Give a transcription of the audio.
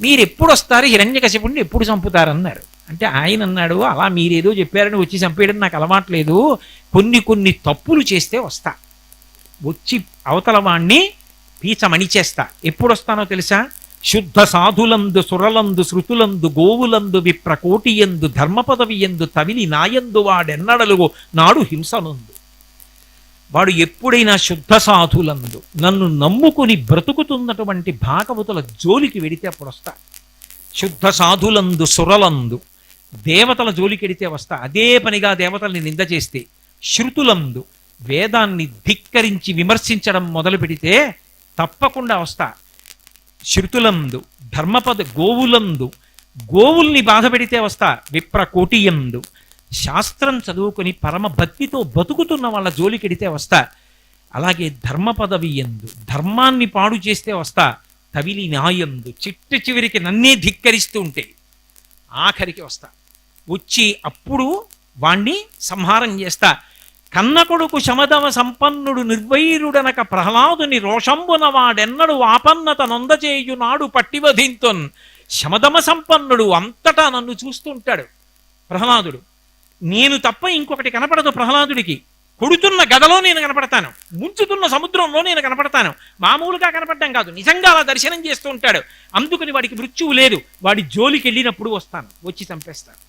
మీరు ఎప్పుడు వస్తారు, హిరణ్యకశిపుణ్ణి ఎప్పుడు చంపుతారన్నారు. అంటే ఆయన అన్నాడు, అలా మీరేదో చెప్పారని వచ్చి చంపేయడం నాకు అలవాట్లేదు, కొన్ని కొన్ని తప్పులు చేస్తే వస్తా, వచ్చి అవతల వాణ్ణి పీచమణి చేస్తా. ఎప్పుడు వస్తానో తెలుసా? శుద్ధ సాధులందు సురలందు శృతులందు గోవులందు విప్రకోటియందు ధర్మపదవియందు తవిలి నాయందు వాడెన్నడలుగో నాడు హింసనందు. వాడు ఎప్పుడైనా శుద్ధ సాధులందు నన్ను నమ్ముకుని బ్రతుకుతున్నటువంటి భాగవతుల జోలికి వెడితే అప్పుడు వస్తా. శుద్ధ సాధులందు సురలందు దేవతల జోలికి వెడితే వస్తా, అదే పనిగా దేవతల్ని నింద చేస్తే. శృతులందు వేదాన్ని ధిక్కరించి విమర్శించడం మొదలు పెడితే తప్పకుండా వస్తా. శృతులందు ధర్మపద గోవులందు గోవుల్ని బాధ పెడితే వస్తా. విప్రకోటియందు శాస్త్రం చదువుకొని పరమ భక్తితో బతుకుతున్న వాళ్ళ జోలికెడితే వస్తా. అలాగే ధర్మపదవి ఎందు ధర్మాన్ని పాడు చేస్తే వస్తా. తవిలి న్యాయందు చిట్ట చివరికి నన్నే ధిక్కరిస్తూ ఉంటే ఆఖరికి వస్తా. వచ్చి అప్పుడు వాణ్ణి సంహారం చేస్తా. కన్న కొడుకు శమదమ సంపన్నుడు నిర్వైరుడనక ప్రహ్లాదుని రోషంబున వాడెన్నడు ఆపన్నత నొందచేయునాడు పట్టివధింతున్. శమదమ సంపన్నుడు అంతటా నన్ను చూస్తుంటాడు ప్రహ్లాదుడు. నేను తప్ప ఇంకొకటి కనపడదు ప్రహ్లాదుడికి. కొడుతున్న గదలో నేను కనపడతాను, ముంచుతున్న సముద్రంలో నేను కనపడతాను. మామూలుగా కనపడడం కాదు, నిజంగా అలా దర్శనం చేస్తూ ఉంటాడు. అందుకని వాడికి మృత్యువు లేదు. వాడి జోలికి వెళ్ళినప్పుడు వస్తాను, వచ్చి చంపేస్తాను.